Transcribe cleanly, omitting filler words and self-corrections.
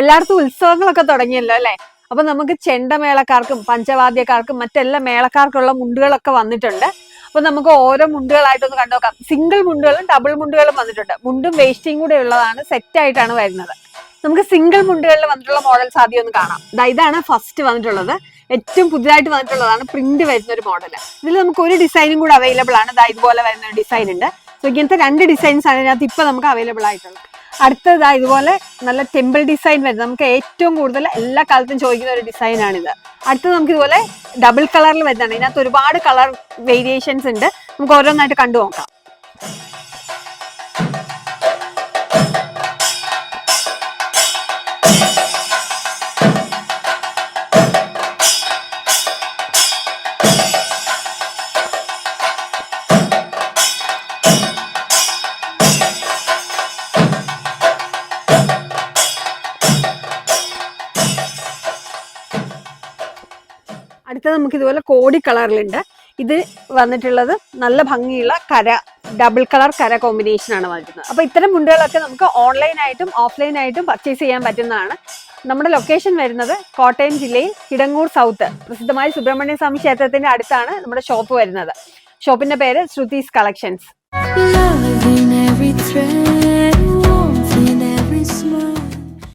എല്ലായിടത്തും ഉത്സവങ്ങളൊക്കെ തുടങ്ങിയല്ലോ അല്ലെ. അപ്പൊ നമുക്ക് ചെണ്ടമേളക്കാർക്കും പഞ്ചവാദ്യക്കാർക്കും മറ്റെല്ലാ മേളക്കാർക്കുള്ള മുണ്ടുകളൊക്കെ വന്നിട്ടുണ്ട്. അപ്പൊ നമുക്ക് ഓരോ മുണ്ടുകളായിട്ടൊന്ന് കണ്ടുനോക്കാം. സിംഗിൾ മുണ്ടുകളും ഡബിൾ മുണ്ടുകളും വന്നിട്ടുണ്ട്. മുണ്ടും വേസ്റ്റിയും കൂടെ ഉള്ളതാണ്, സെറ്റ് ആയിട്ടാണ് വരുന്നത്. നമുക്ക് സിംഗിൾ മുണ്ടുകളിൽ വന്നിട്ടുള്ള മോഡൽസ് ആദ്യം ഒന്ന് കാണാം. ഇതാണ് ഫസ്റ്റ് വന്നിട്ടുള്ളത്, ഏറ്റവും പുതിയതായിട്ട് വന്നിട്ടുള്ളതാണ്, പ്രിന്റ് വരുന്ന ഒരു മോഡൽ. ഇതിൽ നമുക്ക് ഒരു ഡിസൈനും കൂടെ അവൈലബിൾ ആണ്. ഇതുപോലെ വരുന്ന ഒരു ഡിസൈൻ ഉണ്ട്. സോ ഇങ്ങനത്തെ 2 ഡിസൈൻസ് ആണ് ഇതിനകത്ത് ഇപ്പൊ നമുക്ക് അവൈലബിൾ ആയിട്ടുള്ളത്. അടുത്തത് ഇതുപോലെ നല്ല ടെമ്പിൾ ഡിസൈൻ വരുന്നത്, നമുക്ക് ഏറ്റവും കൂടുതൽ എല്ലാ കാലത്തും ചോദിക്കുന്ന ഒരു ഡിസൈൻ ആണിത്. അടുത്തത് നമുക്ക് ഇതുപോലെ ഡബിൾ കളറിൽ വരുന്നതാണ്. ഇതിനകത്ത് ഒരുപാട് കളർ വേരിയേഷൻസ് ഉണ്ട്. നമുക്ക് ഓരോന്നായിട്ട് കണ്ടു നോക്കാം. അടുത്തത് നമുക്ക് ഇതുപോലെ കോടി കളറിലുണ്ട്. ഇത് വന്നിട്ടുള്ളത് നല്ല ഭംഗിയുള്ള കര, ഡബിൾ കളർ കര കോമ്പിനേഷൻ ആണ് വന്നിട്ടുള്ളത്. അപ്പൊ ഇത്തരം മുണ്ടുകളൊക്കെ നമുക്ക് ഓൺലൈനായിട്ടും ഓഫ്ലൈനായിട്ടും പർച്ചേസ് ചെയ്യാൻ പറ്റുന്നതാണ്. നമ്മുടെ ലൊക്കേഷൻ വരുന്നത് കോട്ടയം ജില്ലയിൽ കിടങ്ങൂർ സൗത്ത് പ്രസിദ്ധമായ സുബ്രഹ്മണ്യ സ്വാമി ക്ഷേത്രത്തിന്റെ അടുത്താണ് നമ്മുടെ ഷോപ്പ് വരുന്നത്. ഷോപ്പിന്റെ പേര് ശ്രുതീസ് കളക്ഷൻസ്.